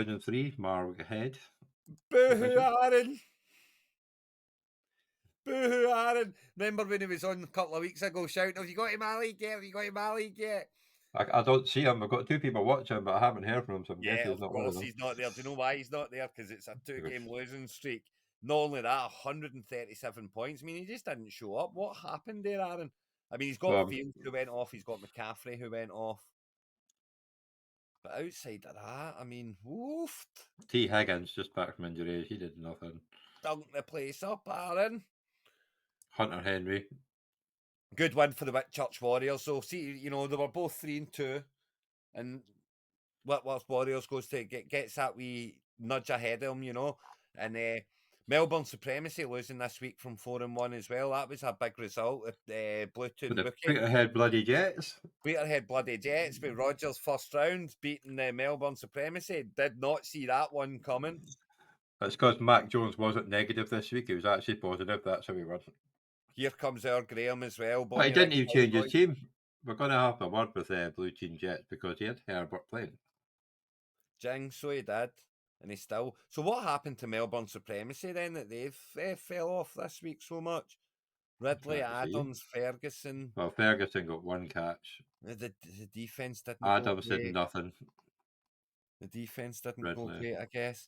Division 3, Marwick Head. Boo-hoo, Division. Aaron! Boo-hoo, Aaron! Remember when he was on a couple of weeks ago shouting, "Have you got him my league yet? Have you got him my league yet?" I don't see him. I've got two people watching, but I haven't heard from him, so I'm Yeah, guessing he's of not one of course them. he's not there. Do you know why he's not there? Because it's a Because, two-game losing streak. Not only that, 137 points. I mean, he just didn't show up. What happened there, Aaron? I mean, he's got well, Fields who went off. He's got McCaffrey who went off. But outside of that, I mean, woof, T. Higgins just back from injury. He did nothing. dunk the place up, Aaron. Hunter Henry. Good win for the Whitchurch Warriors. So, see, you know, they were both 3-2. And Whitworth Warriors goes to gets that wee nudge ahead of them, you know. And Melbourne Supremacy losing this week from 4-1 as well. That was a big result. With Bluetoon the Bookie Peterhead bloody Jets. Peterhead bloody Jets with Rogers first round beating Melbourne Supremacy. Did not see that one coming. It's because Mac Jones wasn't negative this week. He was actually positive. That's how he was. Here comes our Graham as well. But he Bonnie didn't Rig even change his Cowboys. team. We're going to have a word with Blue Team Jets because he had Herbert playing. Jing, so he did. And he still. So what happened to Melbourne Supremacy then that they've fell off this week so much? Ridley, Trying to see. Adams, Ferguson. Well, Ferguson got one catch. The defense didn't go Adams did great. nothing. The defense didn't go Ridley. great, I guess.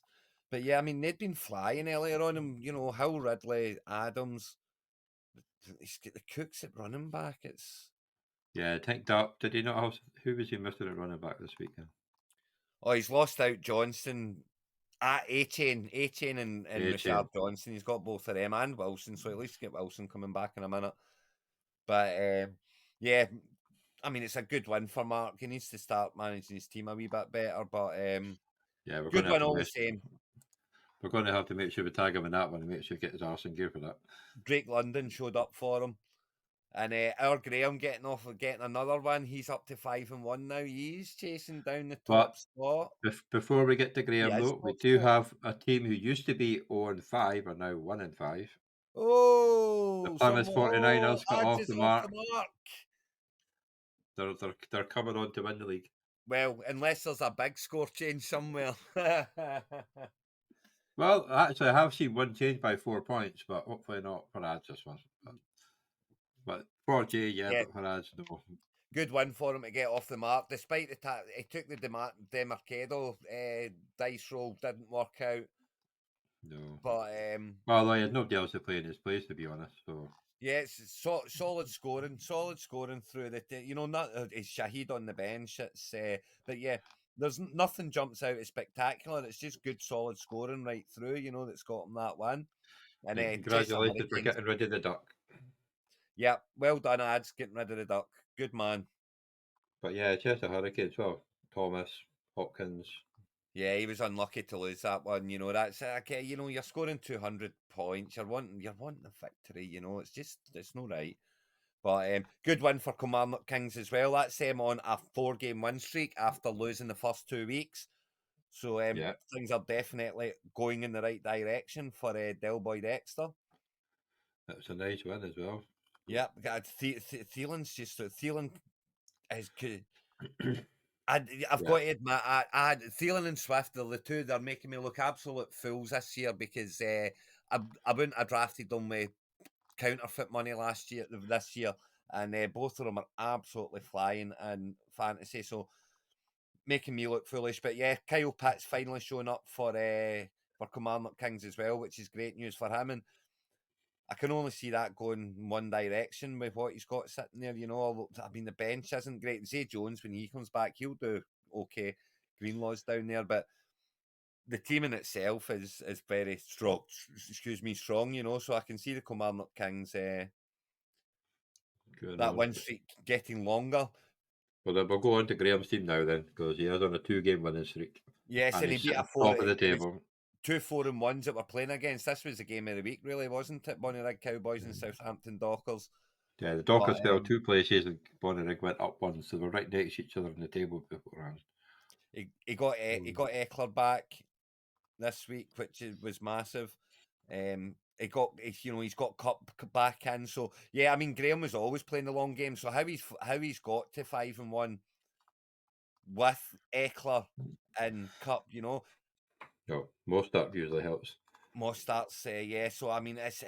But yeah, I mean, they'd been flying earlier on, and you know, Hill, Ridley, Adams. He's got the Cooks at running back. It's Yeah, ticked up. Did he not have? Who was he missing at running back this weekend? he's lost out Johnson. A-Chain and Rashard A-Chain. Johnson. He's got both of them and Wilson, so at least get Wilson coming back in a minute. But yeah, I mean, it's a good win for Mark. He needs to start managing his team a wee bit better, but Yeah, we're going good to have win to all the miss. same. We're going to have to make sure we tag him in that one and make sure he gets his arse in gear for that. Drake London showed up for him. And our Graham getting another one. He's up to 5-1 now. He's chasing down the top But spot. before we get to He Graham, is though, we top do spot. have a team who used to be 0-5 are now 1-5. The Oh, Plymouth 49ers got off Arches the off the mark. mark. They're coming on to win the league. Well, unless there's a big score change somewhere. Well, actually, I have seen one change by 4 points, but hopefully not for ads this one. But for Jay, yeah, Yeah, but for ads, no. good win for him to get off the mark. Despite he took the Demarcado dice roll, didn't work out. No. But Well, he had nobody else to play in his place, to be honest. So yeah, it's solid scoring through the. You know, not it's Shahid on the bench. It's but yeah, there's nothing jumps out as spectacular. It's just good, solid scoring right through. You know, that's got him that one. And yeah, Chester congratulations for Hurricanes. getting rid of the duck. Yeah, well done, ads, getting rid of the duck. Good man. But yeah, Chester Hurricanes, well, Thomas, Hopkins. Yeah, he was unlucky to lose that one. You know, that's okay. You know, you're scoring 200 points. You're wanting a victory. You know, it's not right. But good win for Kilmarnock Kings as well. That's them on a 4-game win streak after losing the first 2 weeks. So Yeah, things are definitely going in the right direction for Del Boy Dexter. that was a nice win as well. Yeah, Thielen's just Thielen is good. I've got Yeah, to admit, Thielen and Swift are the two. They're making me look absolute fools this year because I wouldn't have drafted them with counterfeit money this year, and both of them are absolutely flying in fantasy. So making me look foolish. But yeah, Kyle Pitt's finally showing up for Kilmarnock Kings as well, which is great news for him. And I can only see that going one direction with what he's got sitting there. You know, I mean, the bench isn't great. Zay Jones, when he comes back, he'll do okay. Greenlaw's down there, but the team in itself is very strong. Excuse me, strong. You know, so I can see the Kilmarnock Kings going that on. win streak getting longer. Well, then we'll go on to Graham's team now then, because he is on a 2-game winning streak. Yes, And and he he's beat a sitting four. top of the It was table. 2 4-1s that we're playing against. This was the game of the week, really, wasn't it? Bonnie Rig Cowboys and Southampton Dockers. Yeah, the But Dockers fell 2 places and Bonnyrigg went up one, so they're right next to each other on the table beforehand. he got Eckler back this week, which was massive. He's got Cup back in. So yeah, I mean Graham was always playing the long game. So how he's got to 5-1 with Eckler and Cup, you know, No, more start usually helps. Mostart's, yeah. So I mean, it's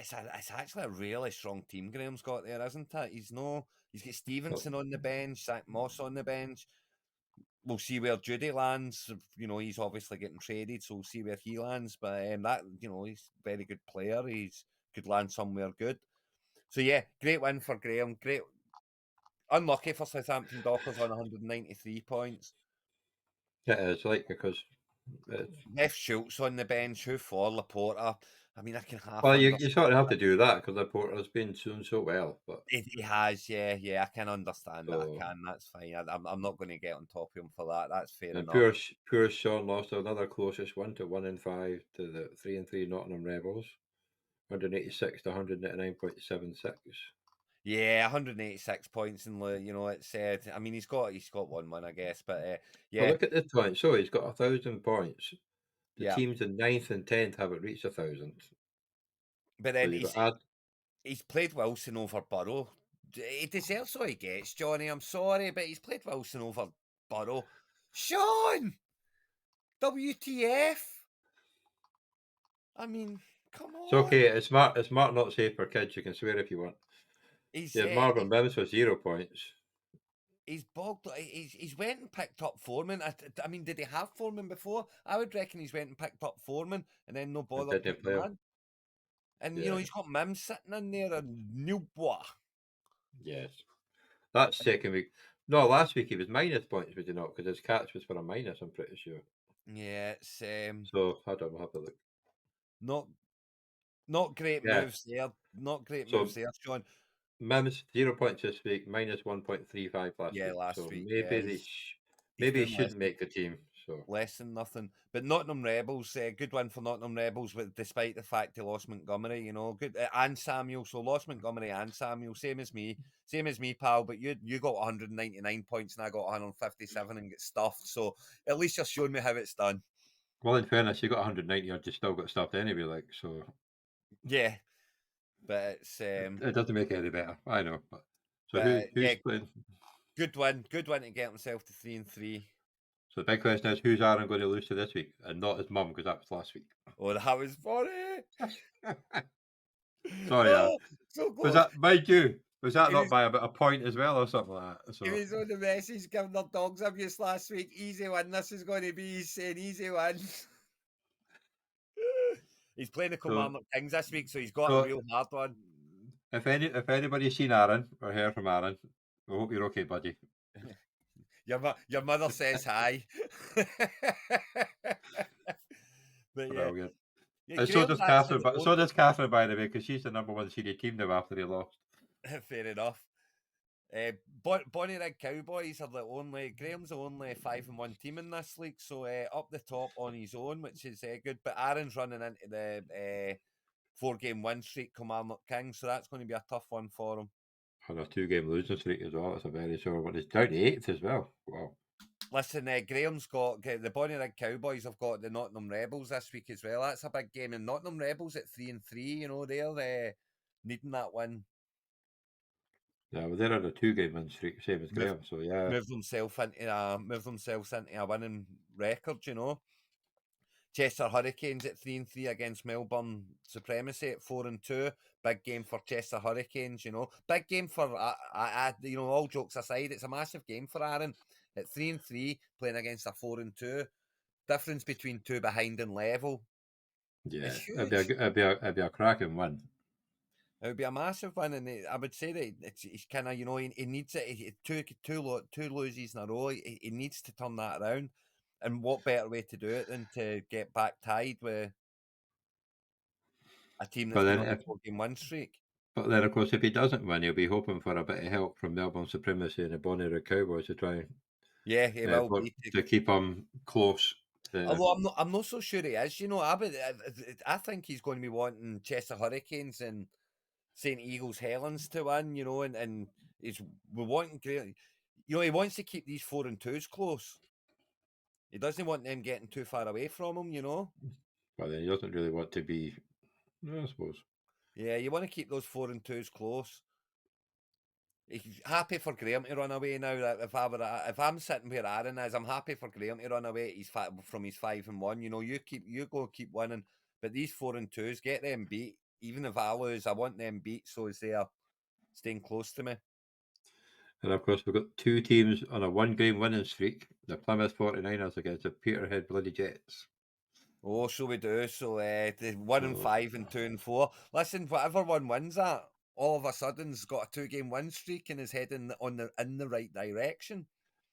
actually a really strong team Graham's got there, isn't it? He's got Well, Stevenson on the bench, Zach Moss on the bench. We'll see where Judy lands. You know, he's obviously getting traded, so we'll see where he lands. But that, you know, he's a very good player. He's could land somewhere good. So yeah, great win for Graham. Great, unlucky for Southampton Dockers on 193 points. it is like because Left Schultz on the bench. Who for Laporta? I mean, I can half well, you understand. sort of have to do that because the Porter's been doing so well. But He has, yeah, yeah. I can understand that. I so can. That's fine. I'm not going to get on top of him for that. That's fair and enough. poor Sean lost another closest one to 1-5 to the 3-3 Nottingham Rebels, 186 to 199.76. Yeah, 186 points in you know it's. I mean, he's got one win, I guess, but Well, yeah, look at the points. So he's got 1,000 points. The yeah. teams in ninth and 10th haven't reached 1,000. But So then you've got he's played Wilson over Burrow. He deserves what he gets, Johnny. I'm sorry, but he's played Wilson over Burrow. Sean, WTF? I mean, come it's okay. on. It's smart, not safe for kids. You can swear if you want. He's Yeah, Marvin Mims for 0 points. he's bogged. He's went and picked up Foreman. I mean, did he have Foreman before? I would reckon he's went and picked up Foreman and then no And bother didn't putting play him him. in. And you know Yeah, he's got Mims sitting in there and Newbois. yes. That's second week. No, last week he was minus points, was he not? Because his catch was for a minus, I'm pretty sure. Yeah, it's So I don't know, have a look. not not great Yeah. moves there. Not great moves So there, Sean. Mims 0 points this week, minus 1.35 last Yeah, week. last So week. Yeah, he's maybe he doing shouldn't make the team. So less than nothing. But Nottingham Rebels, good win for Nottingham Rebels, but despite the fact they lost Montgomery, you know, good and Samuel. So lost Montgomery and Samuel, same as me, pal. But you got 199 points and I got 157 and get stuffed. So at least you're showing me how it's done. well, in fairness, you got 190 odd, you still got stuffed anyway. Like so, Yeah, but it's it doesn't make it any better. I know. But so yeah, who's playing? good win to get himself to 3-3. So the big question is, who's Aaron going to lose to this week, and not his mum because that was last week. Oh, that was funny. Sorry, Aaron. Oh, so Was close. that mind you? Was that It not was by about a point as well, or something like that? He So, was on the message giving their dogs abuse last week. Easy win. This is going to be he's saying easy win. He's playing the so, Kilmarnock Kings this week, so he's got a so, real hard one. if anybody's seen Aaron or heard from Aaron, I hope you're okay, buddy. Your mother says hi. But yeah, Brilliant. yeah, And so Graham's does actually Catherine, the but so does Catherine, by the way, because she's the number one seeded team now after he lost. fair enough. Bonnie Rig Cowboys are the only Graham's the only 5-1 team in this league, so up the top on his own, which is good. But Aaron's running into the 4-game win streak, Kilmarnock Kings, so that's going to be a tough one for him. And a 2-game losing streak as well. It's a very sore one. It's down to 8th as well. Wow. Listen, Graham's got the Bonnie Rig Cowboys have got the Nottingham Rebels this week as well. That's a big game, and Nottingham Rebels at 3-3. You know they're needing that win. Yeah, well, they're on a 2-game win streak, same as Move Graham. So yeah, move themselves into a winning record. You know, Chester Hurricanes at 3-3 against Melbourne Supremacy at 4-2. Big game for Chester Hurricanes. You know, big game for you know. All jokes aside, it's a massive game for Aaron at 3-3 playing against a 4-2. Difference between two behind and level is yeah, huge. it'd be a cracking win. It would be a massive one, and I would say that it's kind of he needs it. Two loses in a row. He needs to turn that around, and what better way to do it than to get back tied with a team But that's been then on a if 4-game win streak? But then, of course, if he doesn't win, he'll be hoping for a bit of help from Melbourne Supremacy and the Bonnie Cowboys to try Yeah, he and will be. to keep him close. To, Although I'm not so sure he is. You know, I think he's going to be wanting Chester Hurricanes and St. Eagles Helens to win. You know, and we want great. You know, he wants to keep these 4-2s close. He doesn't want them getting too far away from him, you know? but then he doesn't really want to be. No, I suppose. Yeah, you want to keep those 4-2s close. He's happy for Graham to run away now. That if I'm sitting where Aaron is, I'm happy for Graham to run away. He's from his 5-1. You know, you go keep winning, but these 4-2s, get them beat. Even if I lose, I want them beat so they're staying close to me. And of course, we've got two teams on a one-game winning streak: the Plymouth 49ers against the Peterhead Bloody Jets. Oh, so we do. So the 1-5 So and 2-4. Listen, whatever one wins that, all of a sudden's got a 2-game win streak and is heading in the right direction.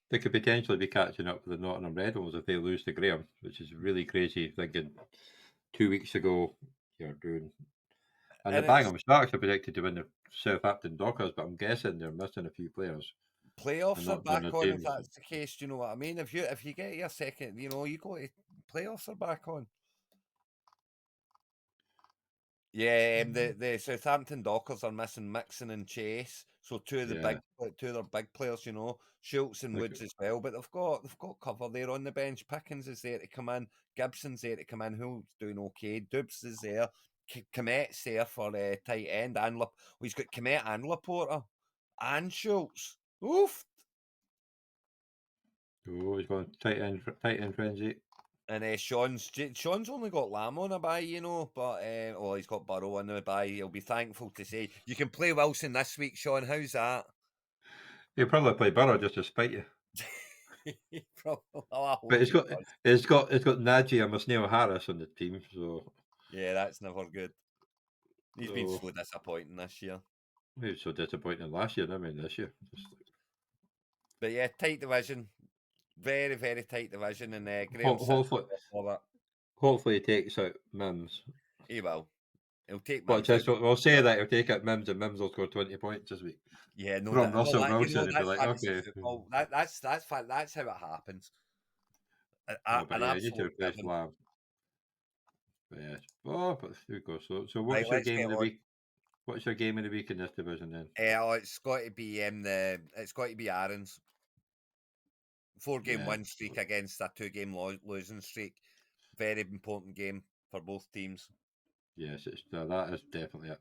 they could potentially be catching up with the Nottingham Red Bulls if they lose to Graham, which is really crazy. Thinking 2 weeks ago, you're doing. And the Bangor Sharks are predicted to win the Southampton Dockers, but I'm guessing they're missing a few players. Playoffs They're are not doing back the on if teams. that's the case. Do you know what I mean? If you get your second, you go to playoffs are back on. Yeah, the Southampton Dockers are missing Mixon and Chase, so two of their big players, Schultz and Woods as well. But they've got cover there on the bench. Pickens is there to come in. Gibson's there to come in, who's doing okay. Dubs is there. Komet's there for tight end, and he's got Komet and Laporta and Schultz. Oof. Oh, he's going tight end frenzy. And Sean's only got Lamb on a bye, but he's got Burrow on a bye. He'll be thankful to say you can play Wilson this week, Sean. How's that? He'll probably play Burrow just to spite you. I hope But he does. it's got Najee and Musnil Harris on the team, so Yeah, that's never good. He's been so disappointing this year. He was so disappointing last year. I mean, this year. But yeah, tight division, very very tight division, and Graham's hopefully he takes out Mims. He will. He'll take Mims. We'll say that he'll take out Mims, and Mims will score 20 points this week. Yeah, no, from Russell Wilson, and be like, okay. Football. That's how it happens. But yeah, you need to replace Lamb. But yeah, but there we go. So what's your game of the week? What's your game of the week in this division then? It's got to be Aaron's 4-game win streak against a 2-game losing streak. Very important game for both teams. Yes, that is definitely it.